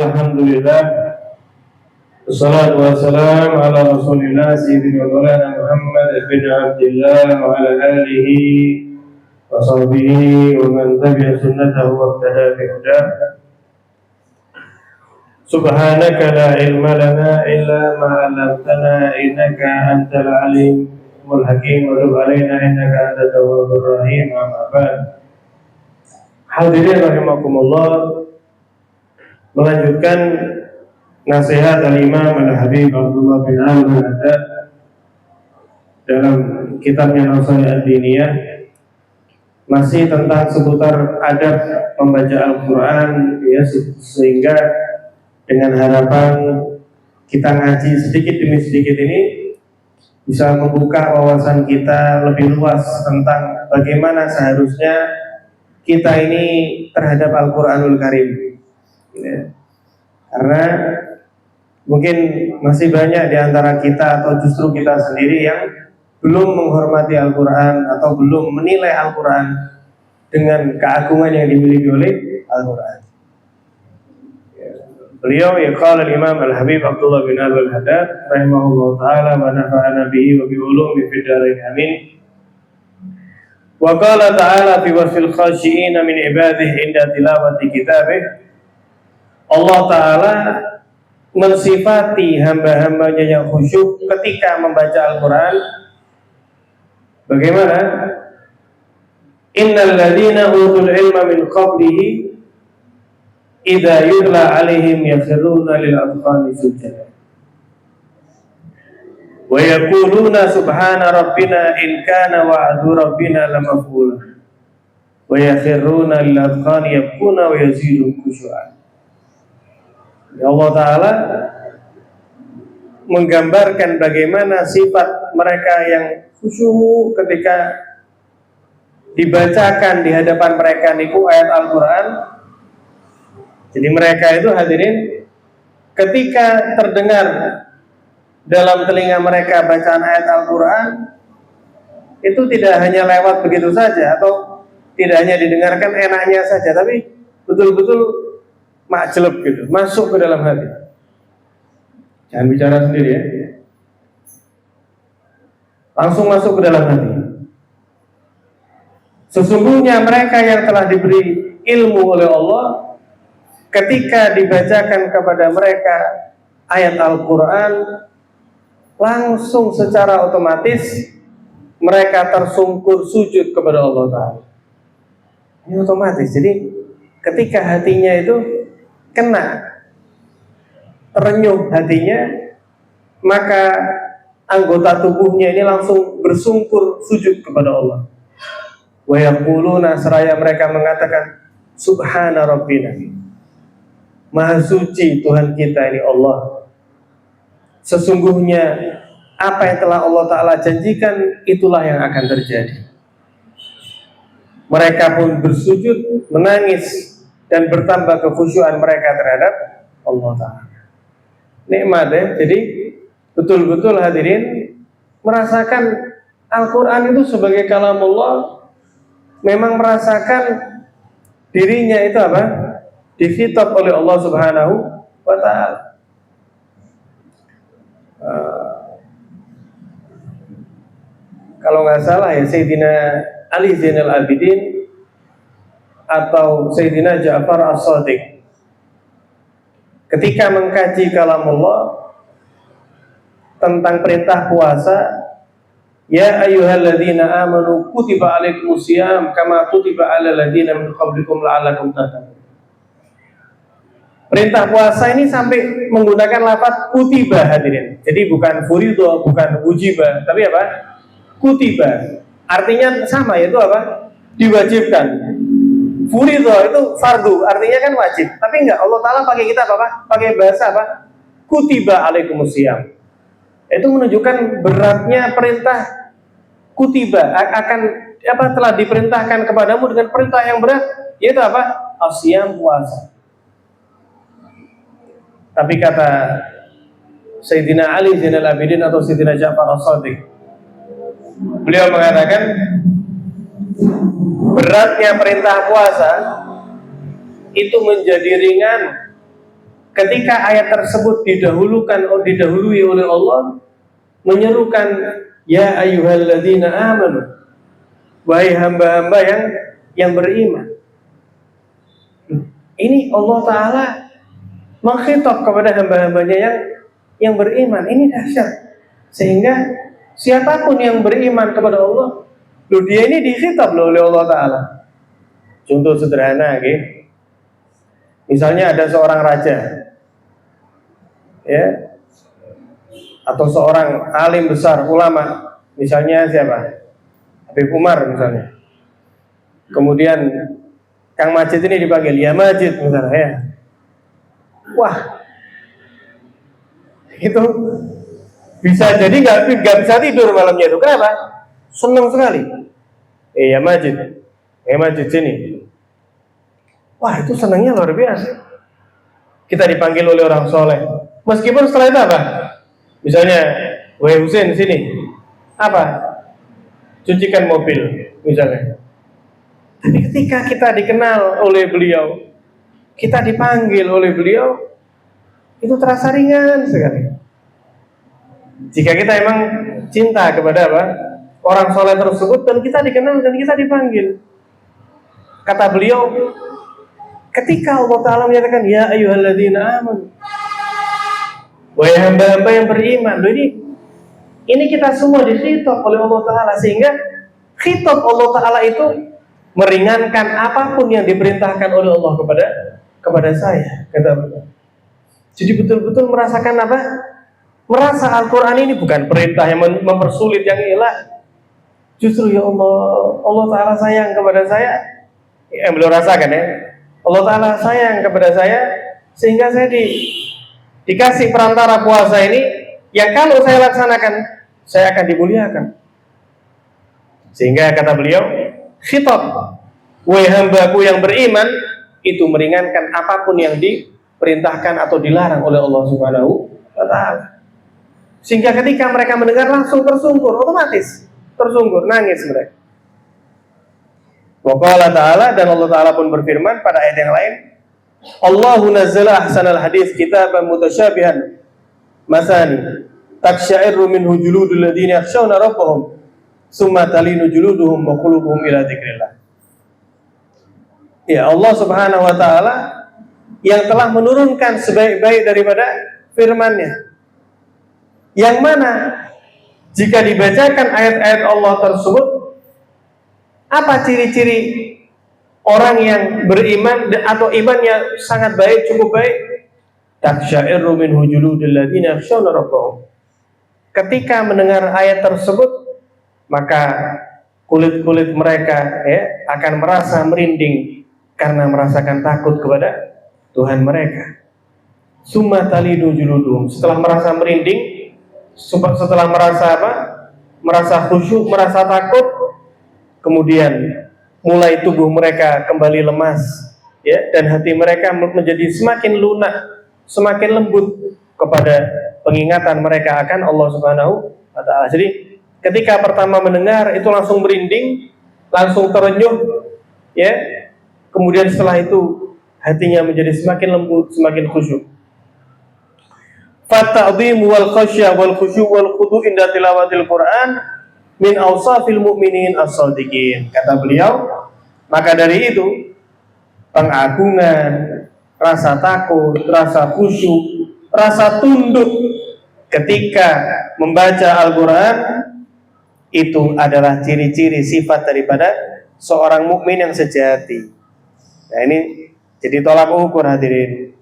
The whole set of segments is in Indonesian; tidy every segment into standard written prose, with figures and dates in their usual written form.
alhamdulillah. Wassalatu wassalamu ala Rasulillah sayyidina Maulana Muhammad bin Abdullah wa ala alihi wa sahbihi wa man tabi'a sunnatahu wa ihtada bi hudahu. Subhanaka la ilma lana illa ma 'allamtana innaka antal alimul hakim wa tub 'alaina innaka antat tawwabur rahim. Amma ba'd. Hadirin rahimakumullah, melanjutkan nasihat al-Imam Al-Habib Abdullah bin Al-Haddad dalam kitabnya Nasaih Ad-Diniyah, masih tentang seputar adab membaca Al-Quran, ya, sehingga dengan harapan kita ngaji sedikit demi sedikit ini bisa membuka wawasan kita lebih luas tentang bagaimana seharusnya kita ini terhadap Al-Quranul Karim, ya. Karena mungkin masih banyak di antara kita atau justru kita sendiri yang belum menghormati Al-Quran atau belum menilai Al-Quran dengan keagungan yang dimiliki oleh Al-Quran. Beliau qala al-Imam Al-Habib Abdullah bin Al-Haddad rahimahullah ta'ala wa nafa'ana bihi wa bi ulumi fid dharain amin. Wa qala ta'ala fi wasfil khashi'in min ibadihi inda tilawati kitabih. Allah Ta'ala mensifati hamba-hambanya yang khusyuk ketika membaca Al-Quran. Bagaimana? Innal ladzina utul ilma min qablihi idza yutla alaihim yakhruna lil adqani sujada wa yaquluna subhana rabbina in kana wa'du rabbina lamaf'ula wa yakhruna lil adqani yabkuna wa yazidun khushu'an. Allah Ta'ala menggambarkan bagaimana sifat mereka yang khusyuk ketika dibacakan di hadapan mereka niku ayat Al-Quran. Jadi mereka itu hadirin, ketika terdengar dalam telinga mereka bacaan ayat Al-Quran, itu tidak hanya lewat begitu saja atau tidak hanya didengarkan enaknya saja, tapi betul-betul makjeleb gitu, masuk ke dalam hati. Jangan bicara sendiri ya. Langsung masuk ke dalam hati. Sesungguhnya mereka yang telah diberi ilmu oleh Allah, ketika dibacakan kepada mereka ayat Al-Quran, langsung secara otomatis mereka tersungkur sujud kepada Allah Ta'ala. Ini otomatis. Jadi ketika hatinya itu kena, terenyuh hatinya, maka anggota tubuhnya ini langsung bersungkur sujud kepada Allah. Wa yaquluna, seraya mereka mengatakan subhana rabbina, maha suci Tuhan kita ini Allah. Sesungguhnya apa yang telah Allah Ta'ala janjikan, itulah yang akan terjadi. Mereka pun bersujud, menangis, dan bertambah kekhusyuan mereka terhadap Allah Ta'ala. Nikmat ya. Jadi betul-betul hadirin merasakan Al-Quran itu sebagai kalamullah, memang merasakan dirinya itu apa? Dikhitab oleh Allah Subhanahu wa Ta'ala. Kalau nggak salah ya, Sayyidina Ali Zainal Abidin atau Sayyidina Ja'far As-Shadiq ketika mengkaji kalamullah tentang perintah puasa, ya ayyuhalladzina amanu kutiba alaikumusiyam kama kutiba alal ladzina min qablikum la'allakum tattaqun. Perintah puasa ini sampai menggunakan lafaz kutiba hadirin. Jadi bukan furido, bukan wujiba, tapi apa? Kutiba. Artinya sama, yaitu apa? Diwajibkan. Furido itu fardu, artinya kan wajib. Tapi enggak, Allah Ta'ala pakai kita apa? Pakai bahasa apa? Kutiba alaikumusiyam. Itu menunjukkan beratnya perintah kutiba, akan apa, telah diperintahkan kepadamu dengan perintah yang berat, yaitu apa? Asyam, puasa. Tapi kata Sayyidina Ali Zainal Abidin atau Sayyidina Ja'far As-Shadiq, beliau mengatakan beratnya perintah puasa itu menjadi ringan ketika ayat tersebut didahului oleh Allah menyerukan ya ayyuhalladzina amanu, wahai hamba-hamba yang beriman. Ini Allah Ta'ala mengkhitab kepada hamba-hambanya yang beriman. Ini dahsyat. Sehingga siapapun yang beriman kepada Allah, dia ini dikhitab oleh Allah Ta'ala. Contoh sederhana, okay? Misalnya ada seorang raja, ya, atau seorang alim besar, ulama, misalnya siapa? Habib Umar misalnya. Kemudian Kang Majid ini dipanggil, ya Majid misalnya, ya. Wah, itu bisa jadi nggak bisa tidur malamnya itu. Kenapa? Senang sekali. Ya Majid sini. Wah, itu senangnya luar biasa. Kita dipanggil oleh orang soleh. Meskipun setelah itu apa? Misalnya, wahai Husain sini. Apa? Cucikan mobil misalnya. Tapi ketika kita dikenal oleh beliau, kita dipanggil oleh beliau, itu terasa ringan sekali. Jika kita emang cinta kepada apa? Orang soleh tersebut, dan kita dikenal dan kita dipanggil. Kata beliau, ketika Allah Ta'ala menyatakan ya ayyuhalladzina amanu, wahai hamba-hamba yang beriman, ini kita semua dikhitab oleh Allah Ta'ala, sehingga khitab Allah Ta'ala itu meringankan apapun yang diperintahkan oleh Allah kepada saya, kata beliau. Jadi betul-betul merasakan apa? Merasa Al-Quran ini bukan perintah yang mempersulit yang hilang. Justru ya Allah Ta'ala sayang kepada saya. Yang beliau rasakan ya, Allah Ta'ala sayang kepada saya, sehingga saya dikasih perantara puasa ini, yang kalau saya laksanakan, saya akan dimuliakan. Sehingga kata beliau, khitab, wahai hambaku yang beriman, itu meringankan apapun yang diperintahkan atau dilarang oleh Allah Subhanahu wa Ta'ala. Sehingga ketika mereka mendengar langsung tersungkur, otomatis tersungkur, nangis mereka. Wa qala ta'ala, dan Allah Ta'ala pun berfirman pada ayat yang lain, Allahu nazzala ahsanal hadits kitaban mutasyabihan masani taksyairu minhu juludul ladzina yakhshawna rabbahum summa talinu juluduhum wa qulubuhum ila dzikrillah. Ya, Allah Subhanahu wa Ta'ala yang telah menurunkan sebaik-baik daripada firman-Nya, yang mana jika dibacakan ayat-ayat Allah tersebut, apa ciri-ciri orang yang beriman atau imannya sangat baik, cukup baik? Taksyairu minhu juludul ladzina yakhshawna rabbahum. Ketika mendengar ayat tersebut, maka kulit-kulit mereka akan merasa merinding karena merasakan takut kepada Tuhan mereka. Summa talinu juluduhum. Setelah merasa merinding, setelah merasa apa? Merasa khusyuk, merasa takut, kemudian mulai tubuh mereka kembali lemas, ya, dan hati mereka menjadi semakin lunak, semakin lembut kepada pengingatan mereka akan Allah Subhanahu wa Ta'ala. Jadi ketika pertama mendengar itu langsung merinding, langsung terenyuh, ya. Kemudian setelah itu hatinya menjadi semakin lembut, semakin khusyuk. Fata'dhim wal khasyah wal khusyu' wal khudu' inda tilawatil Quran min awsafil mu'minin as-shadiqin. Kata beliau, maka dari itu pengagungan, rasa takut, rasa khusyuk, rasa tunduk ketika membaca Al-Quran itu adalah ciri-ciri sifat daripada seorang mukmin yang sejati. Nah, ini jadi tolak ukur hadirin.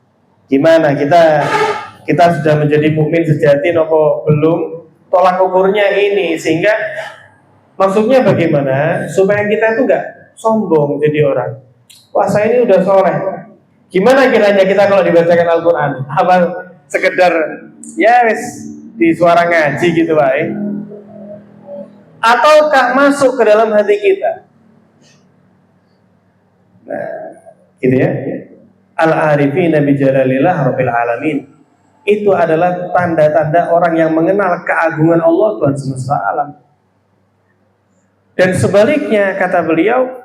Gimana kita sudah menjadi mukmin sejati atau belum? Tolak ukurnya ini, sehingga maksudnya bagaimana supaya kita itu enggak sombong jadi orang. Wah, saya ini udah soleh. Gimana kiranya kita kalau dibacakan Al-Quran? Apa sekedar ya wis di suara ngaji gitu baik? Ataukah masuk ke dalam hati kita? Nah, gitu ya. Al-arifina bi jalalillah rabbil alamin. Itu adalah tanda-tanda orang yang mengenal keagungan Allah, Tuhan semesta alam. Dan sebaliknya kata beliau,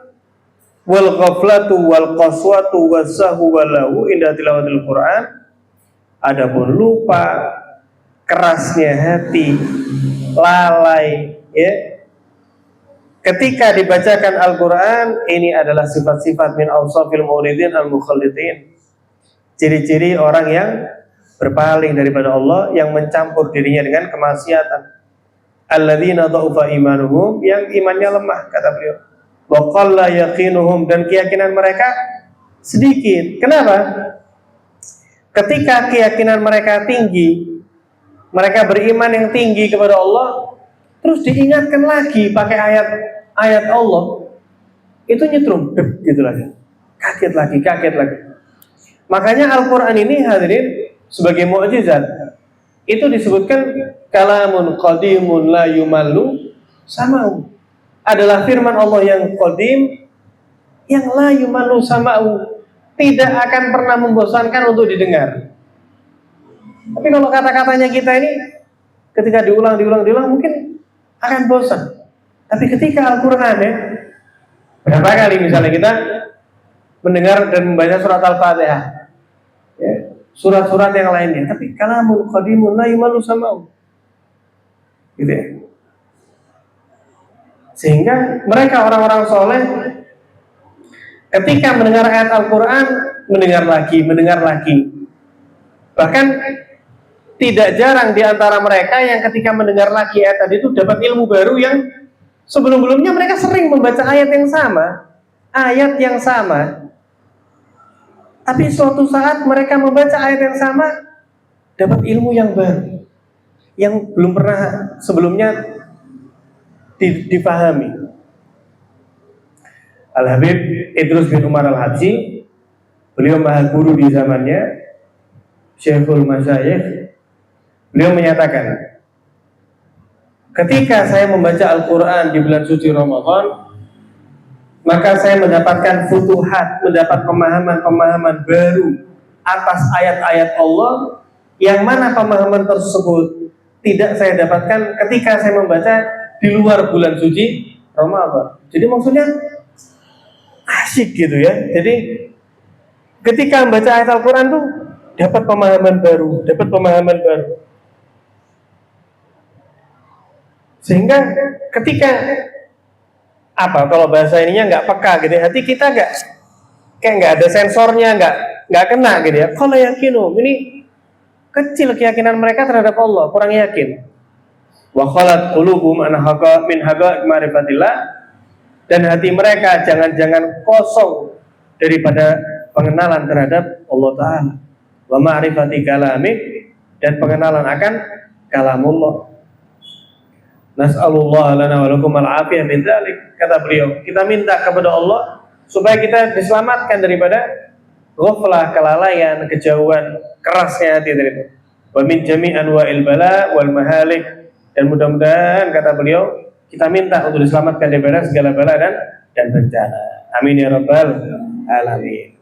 wal ghaflatu wal qaswatu wasahu walahu inda tilawatil Quran Adapun lupa, kerasnya hati, lalai, ya. Ketika dibacakan Al-Quran, ini adalah sifat-sifat min awsafil muridin al-mukhallidin. Ciri-ciri orang yang berpaling daripada Allah, yang mencampur dirinya dengan kemaksiatan. Alladzina dha'ufa imanuhum, yang imannya lemah, kata beliau. Wa qalla yaqinuhum, dan keyakinan mereka sedikit. Kenapa? Ketika keyakinan mereka tinggi, mereka beriman yang tinggi kepada Allah, terus diingatkan lagi pakai ayat Allah, itu nyetrum, gitu lagi, kaget lagi. Makanya Al-Quran ini hadirin sebagai mukjizat, itu disebutkan kalamun qadimun la yumallu sama'u, adalah firman Allah yang qadim, yang la yumallu sama'u, tidak akan pernah membosankan untuk didengar. Tapi kalau kata-katanya kita ini ketika diulang mungkin akan bosan. Tapi ketika Al-Quran, ya, berapa kali misalnya kita mendengar dan membaca surat Al-Fatihah, ya, surat-surat yang lainnya, tapi kalamul qadimun la yumallu sama'u, gitu ya. Sehingga mereka orang-orang soleh ketika mendengar ayat Al-Quran, mendengar lagi. Bahkan tidak jarang di antara mereka yang ketika mendengar lagi ayat tadi itu dapat ilmu baru yang sebelum-sebelumnya mereka sering membaca ayat yang sama. Tapi suatu saat mereka membaca ayat yang sama, dapat ilmu yang baru, yang belum pernah sebelumnya difahami. Al-Habib Idrus bin Umar Al-Habsyi, beliau maha guru di zamannya, Syekhul Masyayikh. Beliau menyatakan, ketika saya membaca Al-Quran di bulan suci Ramadan, maka saya mendapatkan futuhat, mendapat pemahaman baru atas ayat-ayat Allah, yang mana pemahaman tersebut tidak saya dapatkan ketika saya membaca di luar bulan suci Ramadan. Jadi maksudnya asyik gitu ya. Jadi ketika membaca ayat Al-Quran tuh dapat pemahaman baru. Sehingga ketika kalau bahasa ininya nggak peka gitu, hati kita kayak nggak ada sensornya, nggak kena gitu ya. Kalau yakinu, ini kecil keyakinan mereka terhadap Allah, kurang yakin. Wa khalat qulubuhum an haqa min haqa ma'rifatillah, dan hati mereka jangan-jangan kosong daripada pengenalan terhadap Allah Ta'ala. Wa ma'rifati kalamih, dan pengenalan akan kalamullah. Nas'alullah lana wa lakum al-afiyah min dzalik, kata beliau. Kita minta kepada Allah supaya kita diselamatkan daripada ghaflah, kelalaian, kejauhan, kerasnya hati dari itu. Wa min jami'an wa'il bala wal mahalik, dan mudah-mudahan, kata beliau, kita minta untuk diselamatkan daripada segala bala dan bencana. Amin ya rabbal alamin.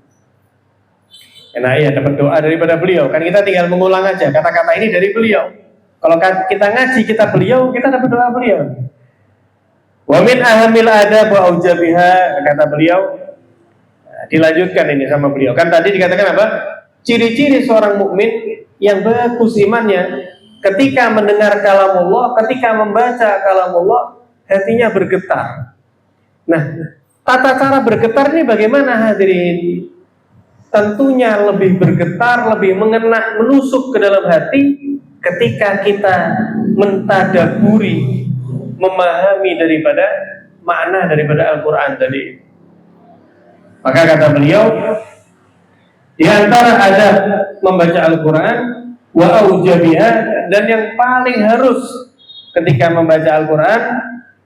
Nah, iya, dapat doa daripada beliau. Kan kita tinggal mengulang aja kata-kata ini dari beliau. Kalau kita ngaji kita beliau, kita dapat doa beliau. Wa min ahamil adab wa aujabiha, kata beliau. Nah, dilanjutkan ini sama beliau. Kan tadi dikatakan apa? Ciri-ciri seorang mukmin yang bagus imannya, ketika mendengar kalamullah, ketika membaca kalamullah, hatinya bergetar. Nah, tata cara bergetar ini bagaimana hadirin? Tentunya lebih bergetar, lebih mengena, menusuk ke dalam hati ketika kita mentadaburi, memahami daripada makna daripada Al-Quran tadi. Maka kata beliau, di antara adab membaca Al-Quran wa aujabiha, dan yang paling harus ketika membaca Al-Quran,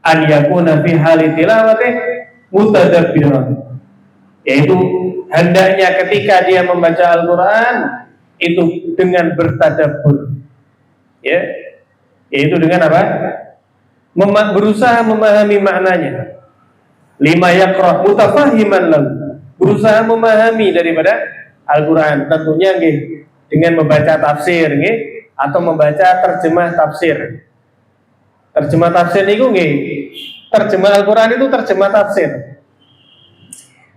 an yakuna fi hali tilawatih mutadabbiran, yaitu hendaknya ketika dia membaca Al-Quran itu dengan bertadabbur, ya, yaitu dengan apa? Berusaha memahami maknanya. Lima yaqra mutafahiman lahu, berusaha memahami daripada Al-Quran, tentunya dengan membaca tafsir, atau membaca terjemah tafsir. Terjemah tafsir itu terjemah Al-Quran itu terjemah tafsir,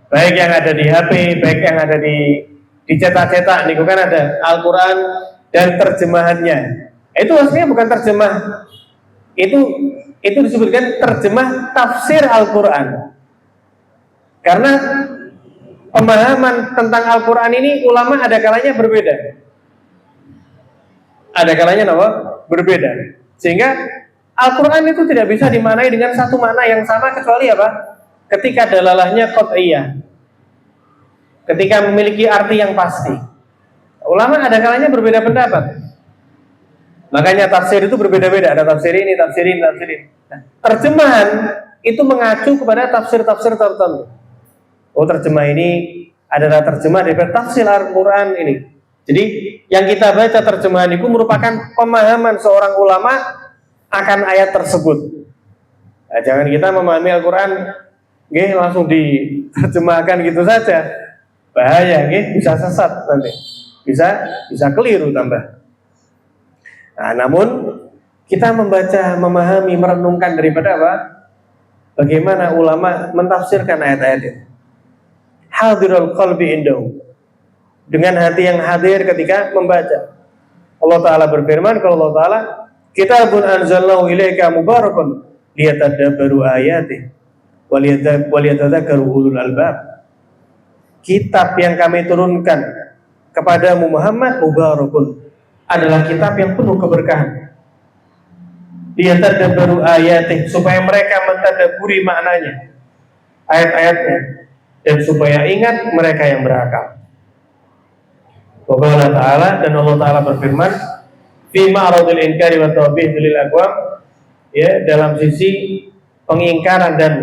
baik yang ada di HP, baik yang ada di dicetak-cetak niku kan ada Al-Qur'an dan terjemahannya. Itu aslinya bukan terjemah. Itu disebutkan terjemah tafsir Al-Qur'an. Karena pemahaman tentang Al-Qur'an ini ulama ada kalanya berbeda. Ada kalanya apa? Berbeda. Sehingga Al-Qur'an itu tidak bisa dimaknai dengan satu makna yang sama kecuali apa? Ketika dalalahnya qat'iyah. Ketika memiliki arti yang pasti. Ulama ada kalanya berbeda pendapat. Makanya tafsir itu berbeda-beda. Ada tafsir ini, tafsir ini, tafsir ini. Nah, terjemahan itu mengacu kepada tafsir-tafsir tertentu. Oh, terjemah ini adalah terjemah dari tafsir Al-Quran ini. Jadi yang kita baca terjemahan itu merupakan pemahaman seorang ulama akan ayat tersebut. Nah, jangan kita memahami Al-Quran langsung diterjemahkan gitu saja. Bahaya, bisa sesat nanti, bisa keliru tambah. Nah, namun kita membaca, memahami, merenungkan daripada apa? Bagaimana ulama mentafsirkan ayat-ayat itu. Hadirul qalbi indahu, dengan hati yang hadir ketika membaca. Allah Ta'ala berfirman, kalau Allah Ta'ala, kitabun anzalnahu ilaika mubarakun liyatadabbaru ayatih waliyatadzakkaru ulul albab. Kitab yang kami turunkan kepadamu Muhammad mubarakun, adalah kitab yang penuh keberkahan. Liyatadzakkaru ayatih, supaya mereka mentadabburi maknanya, ayat-ayatnya, dan supaya ingat mereka yang berakal. Allah Ta'ala, dan Allah Ta'ala berfirman fi ma'radil inkari wa tawbih lil aqwam, ya, dalam sisi pengingkaran dan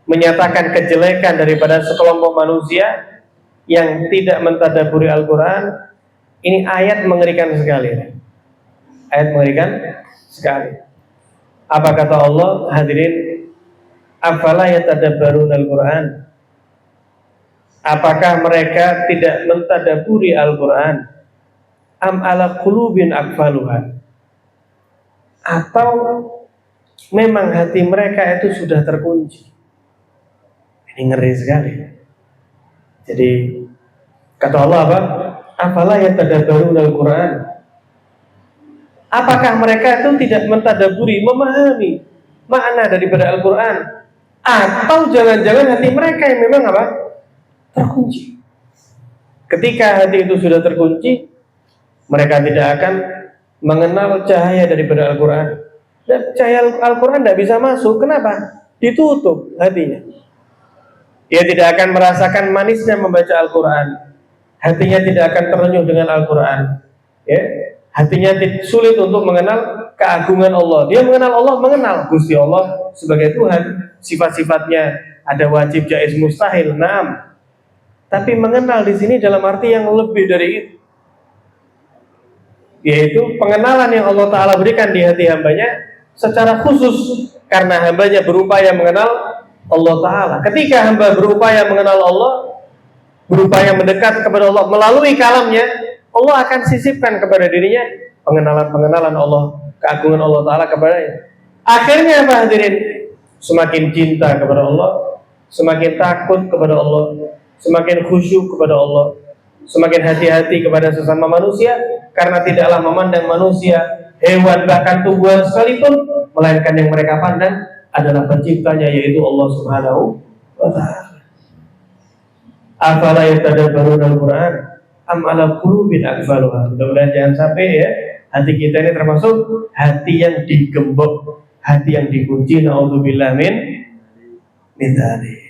menyatakan kejelekan daripada sekelompok manusia yang tidak mentadabburi Al-Quran. Ini ayat mengerikan sekali. Ayat mengerikan sekali. Apa kata Allah, hadirin? Afala yatadabbaruna Al-Quran? Apakah mereka tidak mentadabburi Al-Quran? Am ala qulubin aqfaluha? Atau memang hati mereka itu sudah terkunci? Ini ngeri sekali. Jadi kata Allah apa? Afala yatadabbaruna Al-Quran? Apakah mereka itu tidak mentadabburi, memahami makna daripada Al-Quran? Atau jangan-jangan hati mereka yang memang apa? Terkunci. Ketika hati itu sudah terkunci, mereka tidak akan mengenal cahaya daripada Al-Quran. Dan cahaya Al-Quran tidak bisa masuk. Kenapa? Ditutup hatinya. Dia tidak akan merasakan manisnya membaca Al-Quran. Hatinya tidak akan terenyuh dengan Al-Quran. Ya, hatinya sulit untuk mengenal keagungan Allah. Dia mengenal Allah, mengenal Gusti Allah sebagai Tuhan. Sifat-sifatnya ada wajib, jaiz, mustahil, naam. Tapi mengenal di sini dalam arti yang lebih dari itu, yaitu pengenalan yang Allah Ta'ala berikan di hati hambanya secara khusus karena hambanya berupaya mengenal Allah Ta'ala. Ketika hamba berupaya mengenal Allah, berupaya mendekat kepada Allah melalui kalamnya, Allah akan sisipkan kepada dirinya pengenalan-pengenalan Allah, keagungan Allah Ta'ala kepadanya. Akhirnya apa hadirin? Semakin cinta kepada Allah, semakin takut kepada Allah, semakin khusyuk kepada Allah, semakin hati-hati kepada sesama manusia, karena tidaklah memandang manusia, hewan, bahkan tumbuhan sekalipun, melainkan yang mereka pandang adalah penciptanya, yaitu Allah Subhanahu wa Ta'ala. Afala yatadabbaruna Al-Quran am ala qulubin aqfaluha. Mudah-mudahan jangan sampai ya hati kita ini termasuk hati yang digembok, hati yang dikunci. Na'udzubillah min dzalik.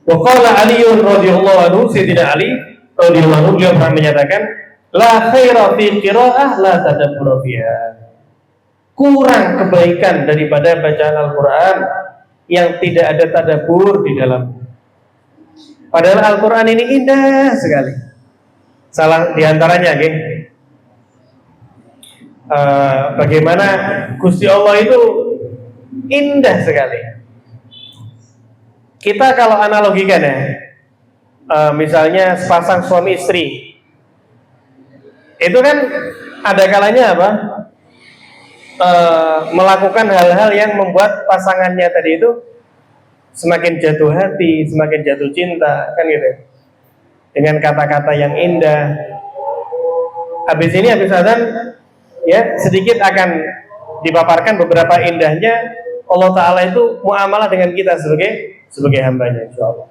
Wa qala Ali radhiyallahu anhu, Sayyidina Ali radhiyallahu anhu, beliau pernah menyatakan, la khaira fi qiraa'ah la tadabbur fiha. Kurang kebaikan daripada bacaan Al-Quran yang tidak ada tadabbur di dalam. Padahal Al-Quran ini indah sekali. Salah diantaranya, bagaimana Gusti Allah itu indah sekali. Kita kalau analogikan ya, misalnya sepasang suami istri, itu kan ada kalanya apa? Melakukan hal-hal yang membuat pasangannya tadi itu semakin jatuh hati, semakin jatuh cinta, kan gitu. dengan kata-kata yang indah. Habis azan, ya sedikit akan dipaparkan beberapa indahnya Allah Ta'ala itu muamalah dengan kita sebagai hambanya, insya Allah.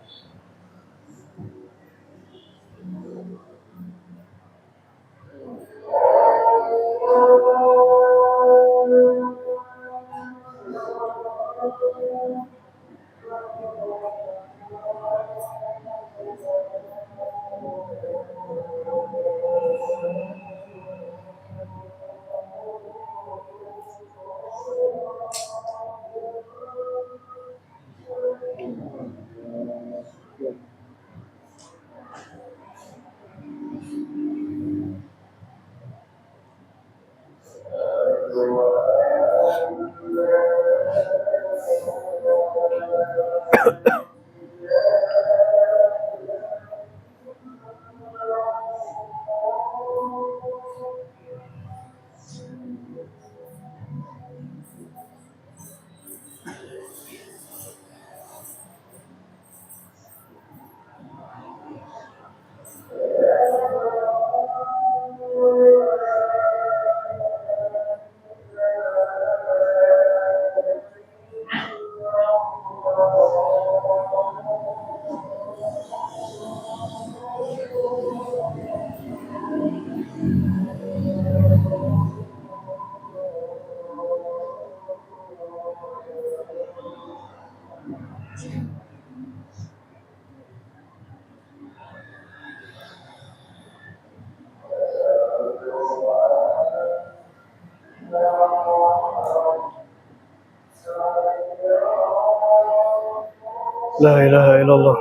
La ilaha illallah.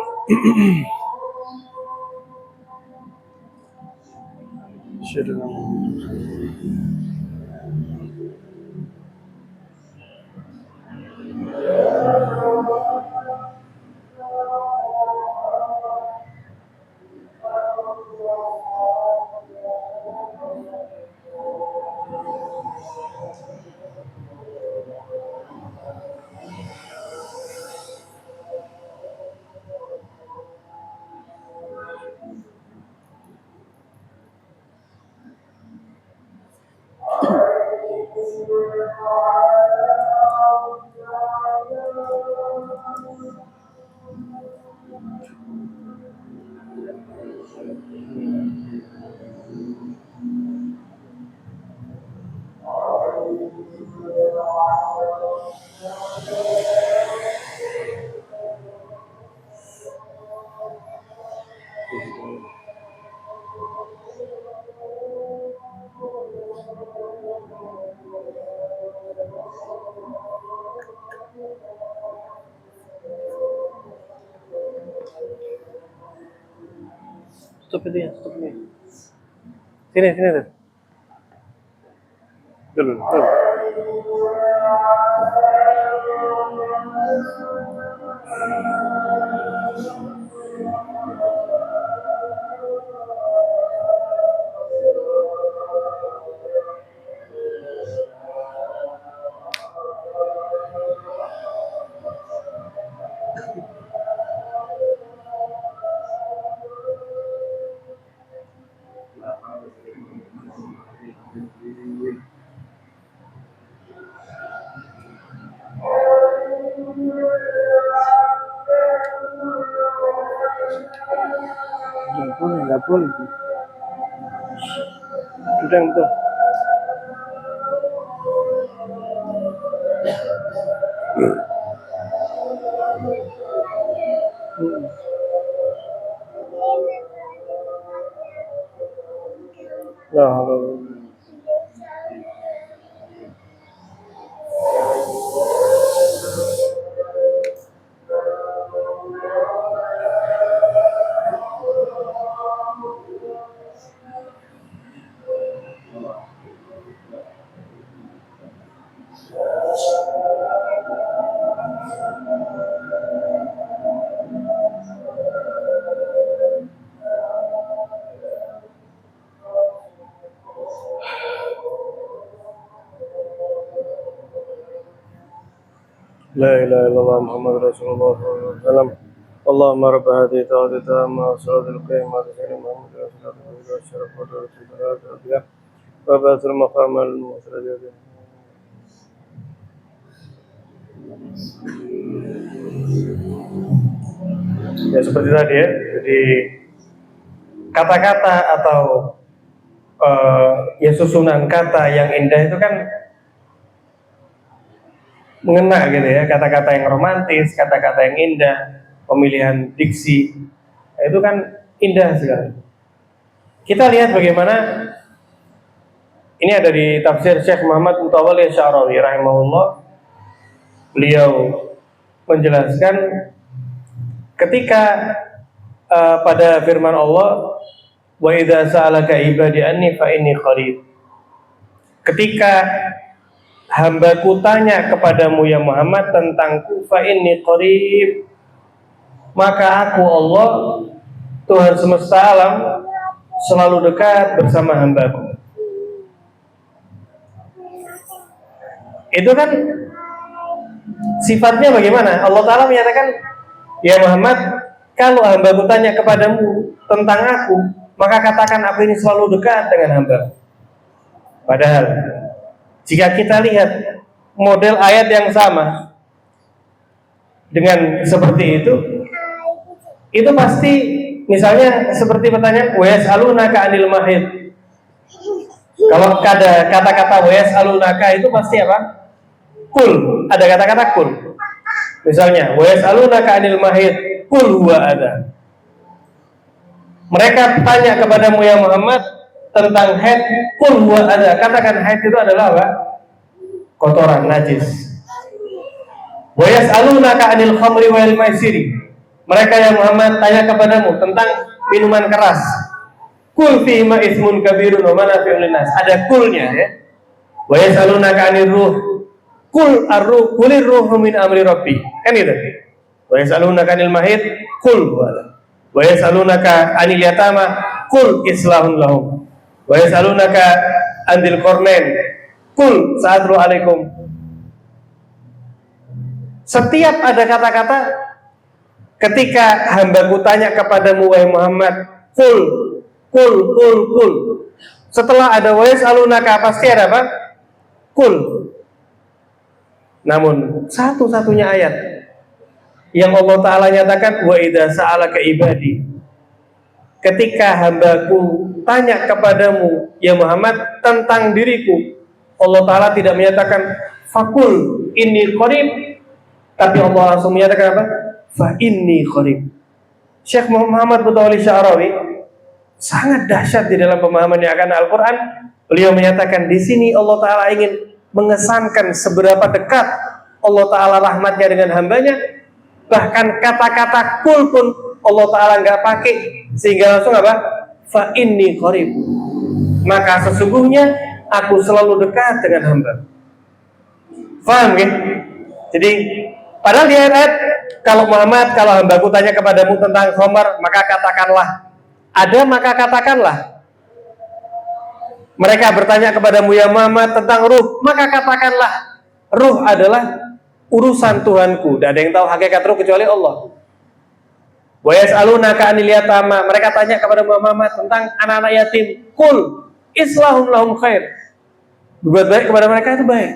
Stop itu ya, stop ini. Sini deh. Dulu. Nggak boleh. Sudah yang betul. Nah, La ilaha illallah Muhammad Rasulullah SAW. اللهم رب هذه الدعوة التامة والصلاة القائمة على سيدنا محمد وعلى آله وصحبه وسلم وبعث المقام المخرج. Ya seperti tadi ya, jadi kata-kata atau ya susunan kata yang indah itu kan mengena gitu ya, kata-kata yang romantis, kata-kata yang indah, pemilihan diksi, itu kan indah sekali. Kita lihat bagaimana ini ada di tafsir Syekh Muhammad Mutawalli Sya'rawi rahimahullah. Beliau menjelaskan ketika pada firman Allah, wa idza sa'alaka ibadi anni fa inni qarib. Ketika hambaku tanya kepadamu ya Muhammad tentangku, fa inni qarib, maka aku Allah Tuhan semesta alam selalu dekat bersama hambaku. Itu kan sifatnya bagaimana? Allah Ta'ala menyatakan, ya Muhammad, kalau hambaku tanya kepadamu tentang aku, maka katakan aku ini selalu dekat dengan hamba. Padahal jika kita lihat model ayat yang sama dengan seperti itu pasti misalnya seperti pertanyaan wa yas'alunaka 'anil mahid. Kalau ada kata-kata wa yas'alunaka itu pasti apa? Kul, ada kata-kata kul. Misalnya wa yas'alunaka 'anil mahid kul huwa adza. Mereka tanya kepadamu ya Muhammad tentang haid, kul huwa adza. Katakan haid itu adalah apa? Kotoran, najis. Wa yas'alunaka 'anil khamri wal maisiri. Mereka ya Muhammad tanya kepadamu tentang minuman keras. Kul fihi ma ismun kabirun wa manafi'un linnas. Ada kulnya ya. Wa yas'alunaka 'anil ruh. Kul ar-ruh kulir ruhu min amri rabbi. Kan itu. Wa yas'alunaka 'anil mahid kul huwa. Wa yas'alunaka 'anil yatama kul islahun lahum. Wa yas'alunaka 'anil qarnain kul sa'adru alaikum. Setiap ada kata-kata ketika hambaku tanya kepadamu wahai Muhammad kul. Setelah ada wa yas'alunaka pasti ada apa? Kul. Namun satu-satunya ayat yang Allah Ta'ala nyatakan wa idza sa'alaka ibadi, ketika hambaku tanya kepadamu ya Muhammad tentang diriku, Allah Ta'ala tidak menyatakan fakul inni qarib, tapi Allah langsung menyatakan apa? Fa inni qarib. Syekh Muhammad Mutawalli Sya'rawi sangat dahsyat di dalam pemahamannya akan Al-Quran. Beliau menyatakan di sini Allah Ta'ala ingin mengesankan seberapa dekat Allah Ta'ala rahmatnya dengan hambanya. Bahkan kata-kata kul pun Allah Ta'ala nggak pakai, sehingga langsung apa? Fa inni qarib, maka sesungguhnya aku selalu dekat dengan hamba. Faham kan? Jadi padahal di ayat kalau Muhammad, kalau hambaku tanya kepadamu tentang khamar, maka katakanlah. Ada maka katakanlah. Mereka bertanya kepadamu ya Muhammad tentang ruh, maka katakanlah ruh adalah urusan Tuhanku. Tidak ada yang tahu hakikat ruh kecuali Allah. Wa yas'alunaka 'anil yatama. Mereka tanya kepada Muhammad tentang anak-anak yatim. Kul islahum lahum khair. Berbuat baik kepada mereka itu baik.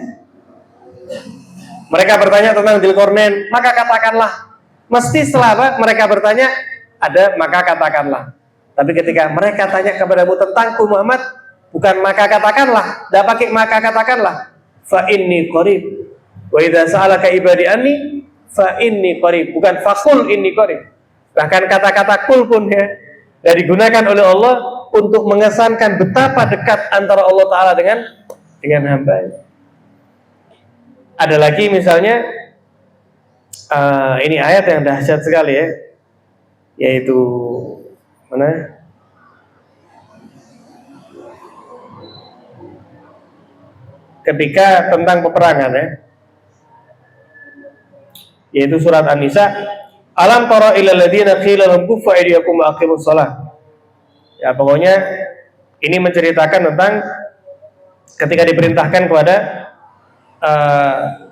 Mereka bertanya tentang Dzulqarnain, maka katakanlah. Mesti setelah apa? Mereka bertanya ada maka katakanlah. Tapi ketika mereka tanya kepadamu tentangku Muhammad, bukan maka katakanlah, tidak pakai maka katakanlah. Fa inni qarib. Wa idza sa'alaka ibadi anni fa inni qarib, bukan faqul inni qarib. Bahkan kata-kata kul pun ya digunakan oleh Allah untuk mengesankan betapa dekat antara Allah Ta'ala dengan hamba. Ada lagi misalnya ini ayat yang dahsyat sekali ya, yaitu mana? Ketika tentang peperangan ya, yaitu surat An-Nisa, alam tara ilal ladzina qila lahum kuffu aydiyakum wa aqimus shalah. Ya pokoknya ini menceritakan tentang ketika diperintahkan kepada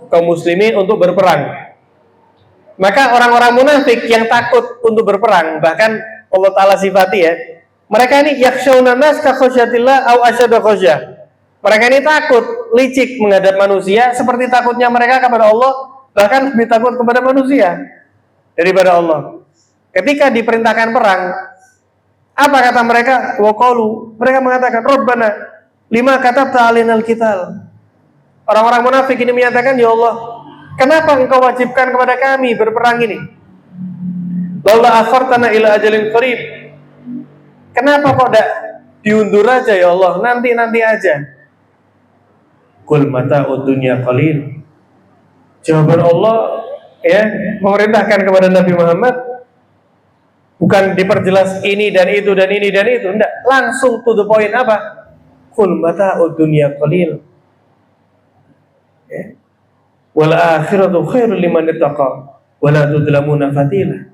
kaum muslimin untuk berperang. Maka orang-orang munafik yang takut untuk berperang, bahkan Allah Ta'ala sifati ya, mereka ini yakhshawna nas ka khasyatillah aw asyadda khasyah. Mereka ini takut, licik menghadap manusia seperti takutnya mereka kepada Allah, bahkan lebih takut kepada manusia daripada Allah. Ketika diperintahkan perang, apa kata mereka? Wa qalu, mereka mengatakan, Rabbana lima katabta alainal qital. Orang-orang munafik ini menyatakan, ya Allah, kenapa engkau wajibkan kepada kami berperang ini? Laula akhartana ila ajalin qarib. Kenapa kok tidak diundur aja ya Allah, nanti aja. Qul mata'ud dunya qalil. Jawaban Allah ya memerintahkan kepada Nabi Muhammad bukan diperjelas ini dan itu dan ini dan itu, enggak, langsung to the point. Apa? Qul mata'ud dunya qalil. Ya. Wal akhiratu khairul liman ittaqa wa la tudlamuna fatila.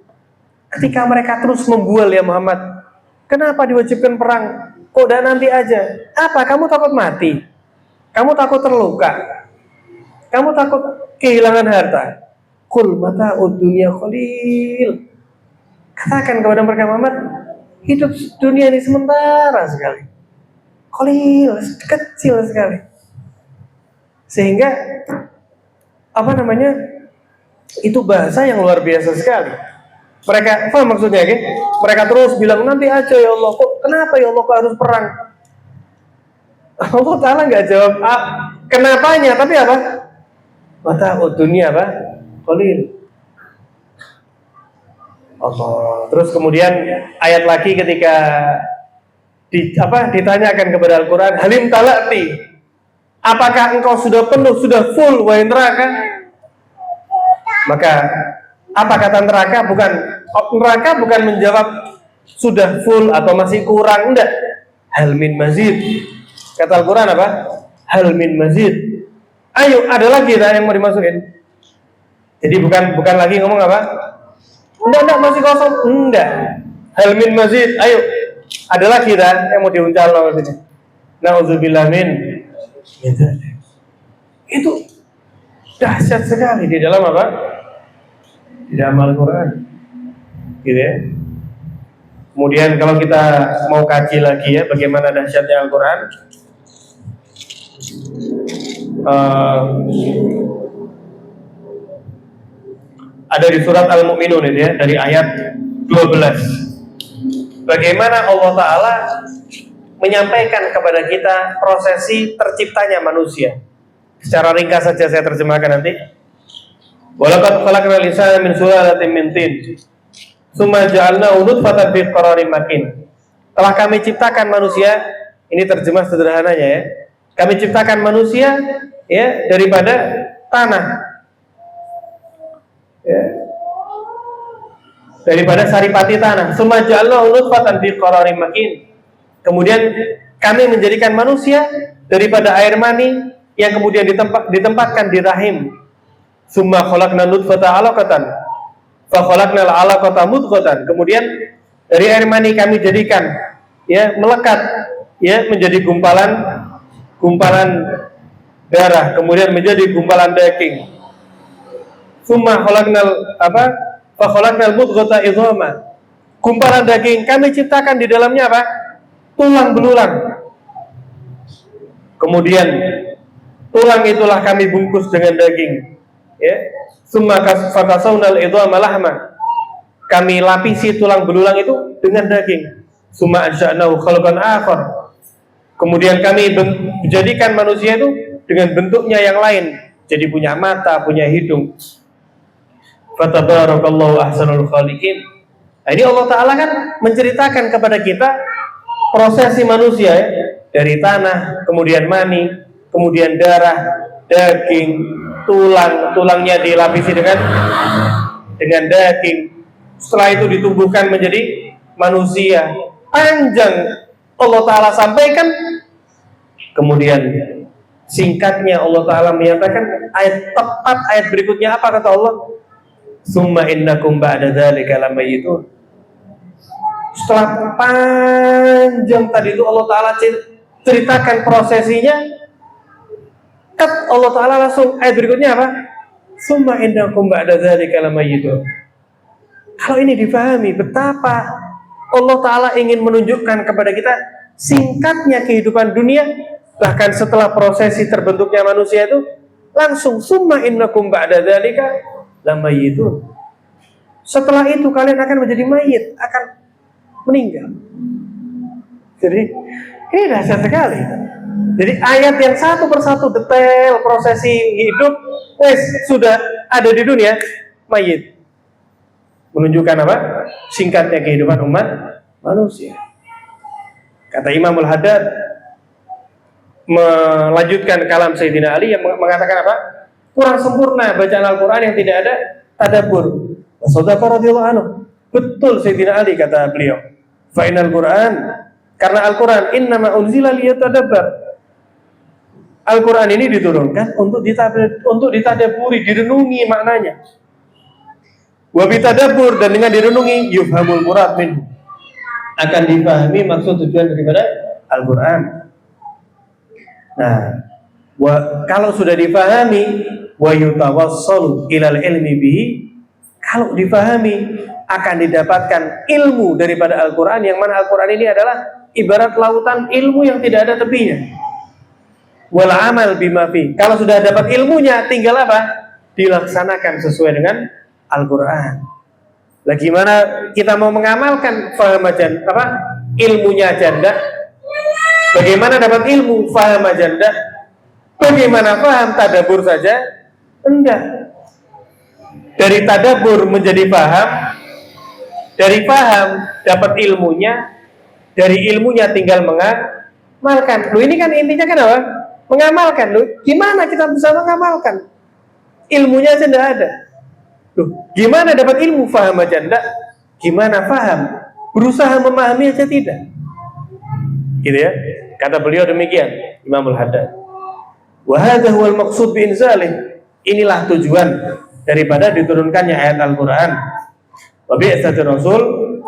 Ketika mereka terus membual ya Muhammad, kenapa diwajibkan perang? Kok udah nanti aja? Apa? Kamu takut mati? Kamu takut terluka? Kamu takut kehilangan harta? Qul mata'ud dunya qalil. Katakan kepada mereka Muhammad, hidup dunia ini sementara sekali. Qalil, kecil sekali. Sehingga itu bahasa yang luar biasa sekali. Mereka, apa maksudnya? Mereka terus bilang nanti aja ya Allah. Kok kenapa ya Allah kok harus perang? Allah Ta'ala nggak jawab kenapanya, tapi apa? Mata'ud dunya apa? Qalil. Allah. Terus kemudian ayat lagi ketika ditanyakan kepada Al-Quran, Halim talati, apakah engkau sudah penuh, sudah full wahai neraka? Maka apa kata neraka? Neraka bukan menjawab sudah full atau masih kurang, enggak. Hal min mazid. Kata Al-Quran apa? Hal min mazid. Ayo, ada lagi yang mau dimasukin. Jadi bukan lagi ngomong apa? Enggak, masih kosong. Enggak. Hal min mazid. Ayo, ada lagi yang mau diuncal loh sini. Nauzubillah min dzalik. Itu dahsyat sekali di dalam apa? Di dalam Al-Quran. Gitu ya. Kemudian kalau kita mau kaji lagi ya bagaimana dahsyatnya Al-Quran, ada di surat Al-Mu'minun itu ya, dari ayat 12. Bagaimana Allah Ta'ala menyampaikan kepada kita prosesi terciptanya manusia. Secara ringkas saja saya terjemahkan nanti. Walaqad khalaqnal insana min sulalatin min tin, tsumma ja'alnahu nutfatan fi qararin makin. Telah kami ciptakan manusia, ini terjemah sederhananya ya. Kami ciptakan manusia ya daripada tanah. Ya. Daripada saripati tanah. Tsumma ja'alnahu nutfatan fi qararin makin. Kemudian kami menjadikan manusia daripada air mani yang kemudian ditempatkan di rahim. Summa khalaqna nutfata 'alaqatan fa khalaqnal 'alaqata mudghatan. Kemudian dari air mani kami jadikan ya melekat ya menjadi gumpalan darah, kemudian menjadi gumpalan daging. Summa khalaqnal fa khalaqnal mudghata idhama. Gumpalan daging kami ciptakan di dalamnya apa? Tulang belulang. Kemudian tulang itulah kami bungkus dengan daging. Ya, summa fakasawnal idhama lahma. Kami lapisi tulang belulang itu dengan daging. Summa ansha'nahu khalqan akhar. Kemudian kami menjadikan manusia itu dengan bentuknya yang lain, jadi punya mata, punya hidung. Fatabarakallahu ahsanul khaliqin. Ini Allah Ta'ala kan menceritakan kepada kita prosesi manusia ya, dari tanah, kemudian mani, kemudian darah, daging, tulangnya dilapisi dengan daging. Setelah itu ditumbuhkan menjadi manusia. Panjang Allah Ta'ala sampaikan. Kemudian singkatnya Allah Ta'ala menyatakan ayat berikutnya apa kata Allah? Summa innakum ba'da dzalika lamayitun. Setelah panjang tadi itu Allah Ta'ala ceritakan prosesinya, Allah Ta'ala langsung ayat berikutnya apa? summa innakum ba'da dzalika lamayitun. Kalau ini difahami betapa Allah Ta'ala ingin menunjukkan kepada kita singkatnya kehidupan dunia, bahkan setelah prosesi terbentuknya manusia itu langsung summa innakum ba'da dzalika lamayitun. Setelah itu kalian akan menjadi mayit, akan meninggal. Jadi ini dahsyat sekali. Jadi ayat yang satu persatu detail prosesi hidup sudah ada di dunia, mayit. Menunjukkan apa? Singkatnya kehidupan umat manusia. Kata Imamul Haddad melanjutkan kalam Sayyidina Ali yang mengatakan apa? Kurang sempurna bacaan Al-Quran yang tidak ada tadabbur. Shadaqa radhiyallahu anhu. Betul Sayyidina Ali kata beliau. Fa'inal Quran, karena Al-Quran innama unzila liyatadabbar. Al-Quran ini diturunkan untuk ditadabburi, direnungi maknanya. Wa bitadabbur, dan dengan direnungi yufhamul murad minhu, akan dipahami maksud tujuan daripada Al-Quran. Nah, kalau sudah dipahami wa yutawassalu ilal ilmi bihi, kalau dipahami akan didapatkan ilmu daripada Al-Quran, yang mana Al-Quran ini adalah ibarat lautan ilmu yang tidak ada tepinya. Wal amal bima fi, kalau sudah dapat ilmunya tinggal apa? Dilaksanakan sesuai dengan Al-Quran. Lah gimana kita mau mengamalkan faham aja apa? Ilmunya aja enggak. Bagaimana dapat ilmu faham aja enggak? Bagaimana faham tadabbur saja enggak. Dari tadabbur menjadi paham, dari paham dapat ilmunya, dari ilmunya tinggal mengamalkan. Loh ini kan intinya kan apa? Mengamalkan. Loh gimana kita bisa mengamalkan? Ilmunya aja enggak ada. Loh gimana dapat ilmu? Faham aja enggak? Gimana paham? Berusaha memahami aja tidak. Gitu ya. Kata beliau demikian, Imamul Haddad. Wa hadza huwal maqsud bi inzalih. Inilah tujuan daripada diturunkannya ayat Al-Quran. Wa bi'tsati Rasul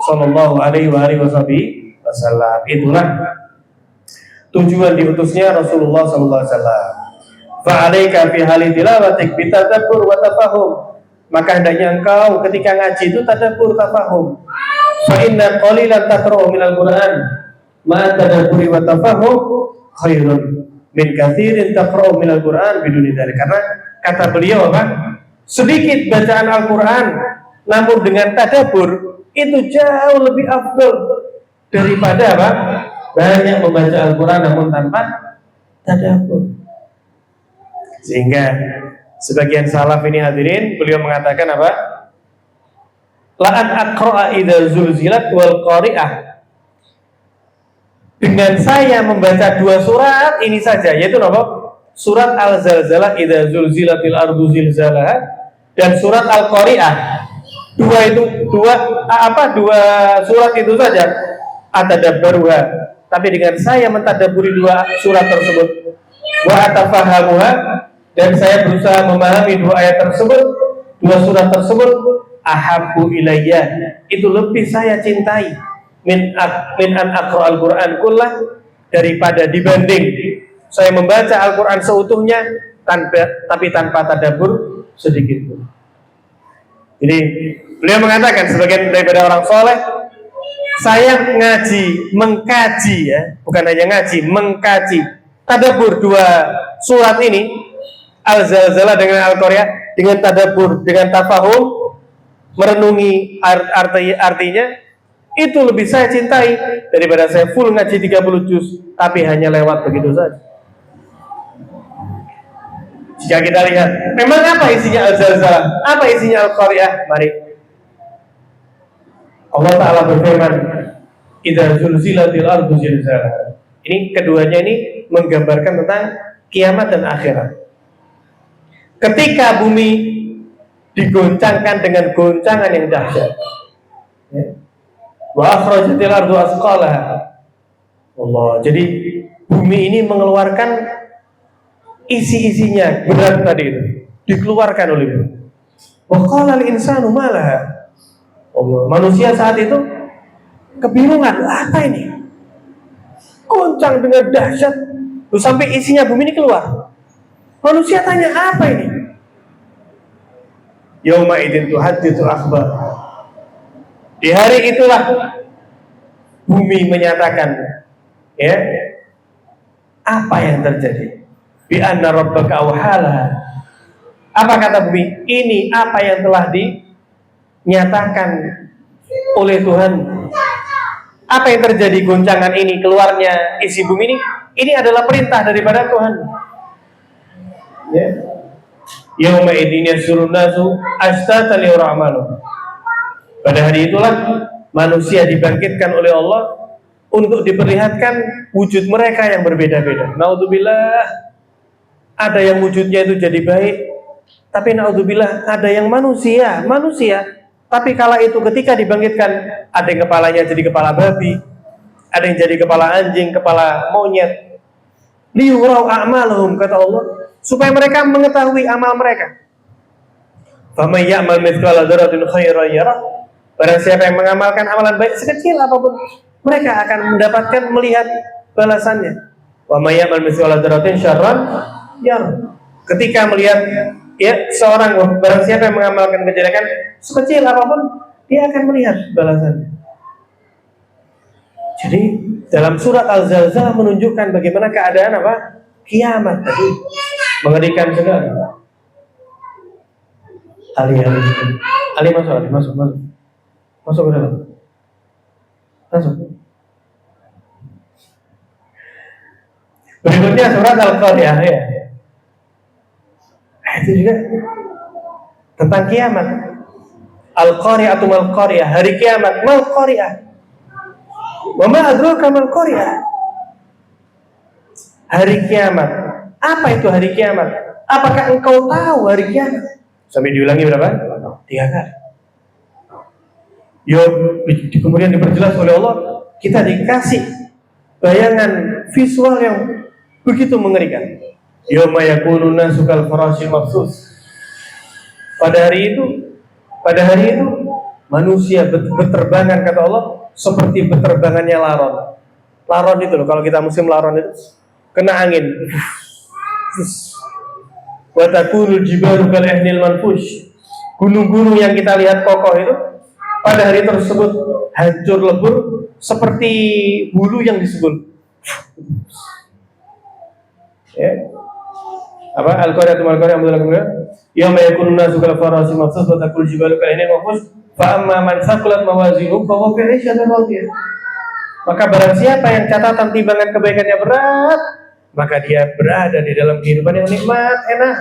sallallahu alaihi wasallam. Itulah tujuan diutusnya Rasulullah sallallahu alaihi wasallam. Fa 'alaika fi hali tilawatik bitadabbur wa tafahum. Maka hendaknya engkau ketika ngaji itu tadabbur, tafahum. Fa inna qalilan taqra'u minal Qur'an ma tadabburi wa tafahum khairun min katsirin taqra'u minal Qur'an biduni dzalik. Karena kata beliau apa? Sedikit bacaan Al-Quran namun dengan tadabbur itu jauh lebih afdal daripada apa? Banyak membaca Al-Quran namun tanpa tadabbur. Sehingga sebagian salaf ini hadirin, beliau mengatakan apa? La'an aqra'a idza zulzilat wal qari'ah. Dengan saya membaca dua surat ini saja, yaitu apa? Surat Al-Zalzalah idza zulzilatil ardu zilzalaha dan surat Al-Qari'ah. Dua surat itu saja atadabbaruha. Tapi dengan saya mentadabburi dua surat tersebut wa atafahamuha, dan saya berusaha memahami dua ayat tersebut, dua surat tersebut, ahabbu ilayya, itu lebih saya cintai min an aqra al-Qur'an kullah, daripada dibanding saya membaca Al-Quran seutuhnya tapi tanpa tadabbur sedikit pun. Jadi beliau mengatakan sebagian daripada orang soleh, saya ngaji, mengkaji ya, bukan hanya ngaji, mengkaji, tadabbur dua surat ini, Al-Zalzalah dengan Al-Qari'ah, dengan tadabbur, dengan tafahum, merenungi artinya, itu lebih saya cintai daripada saya full ngaji 30 juz tapi hanya lewat begitu saja. Jika kita lihat, memang apa isinya Al-Zalzalah? Apa isinya Al-Qari'ah? Mari. Allah Ta'ala berfirman, idza zulzilatil ardu zilzalaha. Ini keduanya ini menggambarkan tentang kiamat dan akhirat. Ketika bumi digoncangkan dengan goncangan yang dahsyat. Wa akhrajatil ardu asqalaha. Allah. Jadi bumi ini mengeluarkan isi-isinya berat tadi itu, dikeluarkan oleh bumi. Wa qala al-insanu ma laha. Allah. Manusia saat itu kebingungan, apa ini? Goncang dengan dahsyat, sampai isinya bumi ini keluar. Manusia tanya, apa ini? Yauma idzin tuhadditsu akhbar. Di hari itulah bumi menyatakan, ya, apa yang terjadi. Bi anna rabbaka awhala. Apa kata bumi? Ini apa yang telah dinyatakan oleh Tuhan. Apa yang terjadi goncangan ini, keluarnya isi bumi ini? Ini adalah perintah daripada Tuhan. Ya. Yauma idzin yasurun nasu ashtatan liya'malu. Pada hari itulah manusia dibangkitkan oleh Allah untuk diperlihatkan wujud mereka yang berbeda-beda. Naudzubillah, ada yang wujudnya itu jadi baik, tapi naudzubillah ada yang manusia, tapi kala itu ketika dibangkitkan, ada yang kepalanya jadi kepala babi, ada yang jadi kepala anjing, kepala monyet. Liyurau a'malahum, kata Allah, supaya mereka mengetahui amal mereka. Faman ya'mal mithqala dzarratin khairan yarah. Barang siapa yang mengamalkan amalan baik sekecil apapun, mereka akan mendapatkan melihat balasannya. Wa may ya'mal mithqala dzarratin syarran yarah. Ketika melihat, ya, seorang, barang siapa yang mengamalkan kejelekan sekecil apapun, dia akan melihat balasannya. Jadi dalam surat Al-Zalzalah menunjukkan bagaimana keadaan apa? Kiamat tadi. Mengerikan sekali. Ali masuk. Masuk ke dalam. Masuk. Berikutnya surat Al-Qari'ah, ya. Itu juga tentang kiamat. Al-Qari'atu mal Qari'ah, hari kiamat. Mal Qari'ah. Wa ma adraka mal Qari'ah. Hari kiamat. Apa itu hari kiamat? Apakah engkau tahu hari kiamat? Sampai diulangi berapa? 3 kali. Kemudian diperjelas oleh Allah, kita dikasih bayangan visual yang begitu mengerikan. Yauma yakunu nasu kal farashil mabsus. Pada hari itu manusia berterbangan, kata Allah, seperti berterbangannya laron. Laron itu loh, kalau kita musim laron itu kena angin. Wa takunul jibalu kal ihnil manfush. Gunung-gunung yang kita lihat kokoh itu pada hari tersebut hancur lebur seperti bulu yang disebul. Ya. Apa? Al-Qari'atu mal-Qari'ah kemudian yauma yakunu nasu kal farashil mabsus wa takul jibalu kal ihnil manfush fa amma man thaqulat mawazinuhu fa huwa fi 'ishatin radiyah. Maka barang siapa yang catatan timbangan kebaikannya berat, maka dia berada di dalam kehidupan yang nikmat, enak.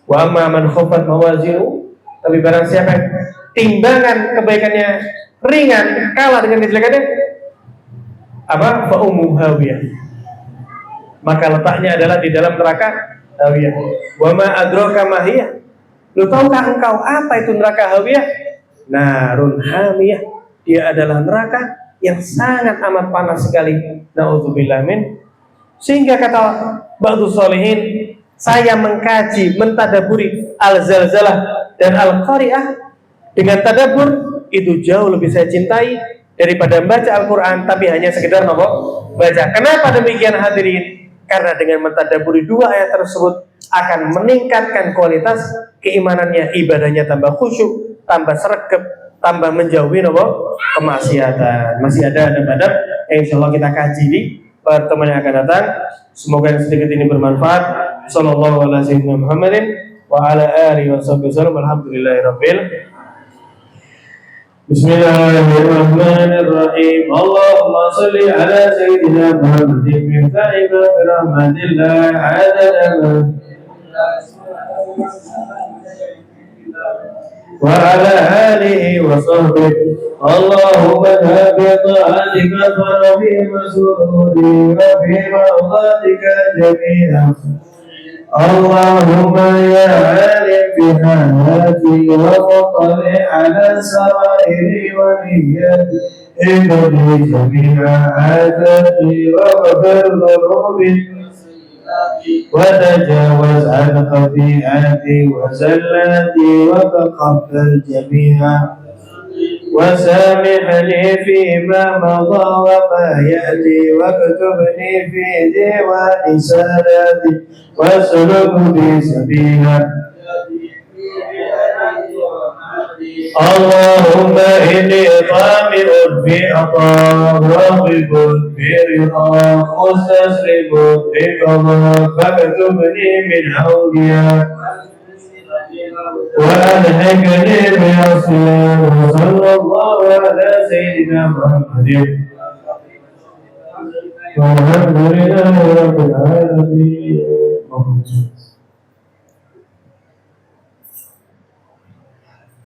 Wa amma man khaffat mawazinuhu, tapi barang siapa yang timbangan kebaikannya ringan, kalah dengan kejelekannya, apa? Fa ummuhu hawiyah. Maka letaknya adalah di dalam neraka hawiyah. Wa ma adraka ma hiya. Lu tahukah engkau apa itu neraka hawiyah? Narun hamiyah. Dia adalah neraka yang sangat amat panas sekali. Nauzubillah min. Sehingga kata ba'du sholihin, saya mengkaji, mentadaburi Al-Zalzalah dan Al-Qari'ah dengan tadabur itu jauh lebih saya cintai daripada membaca Al-Quran tapi hanya sekedar baca. Kenapa demikian hadirin? Karena dengan mentadaburi 2 ayat tersebut akan meningkatkan kualitas keimanannya, ibadahnya tambah khusyuk, tambah sregep, tambah menjauhi kemaksiatan. Masih ada adab-adab yang insyaallah kita kaji di pertemuan yang akan datang. Semoga yang sedikit ini bermanfaat. Sallallahu alaihi Muhammadin wa ala alihi wasallam. Alhamdulillahirabbil. Bismillahirrahmanirrahim. Allahumma shalli ala sayyidina Muhammadin miftahi rahmatillah adada wa ala alihi wa sahbihi. Allahumma habit ta'atika wa fi masuri wa fi mawdatika jami'an. Allahumma ya alim bihayati wa muttali ala sarairi wa niyati ibni jami'a adati wa ghafir وتجاوز عن خطيئتي وزلاتي وتقبل جميعا وسامحني فيما مضى وما يأتي واكتبني في ديوان ساداتي واسلك بي سبيلا اللهم إني طامع في عطاء راغب في رضا مستسلم في قضاء فاكتبني من أولياء وألحقني بأصلاب وصلى الله على سيدنا محمد والحمد لله رب العالمين.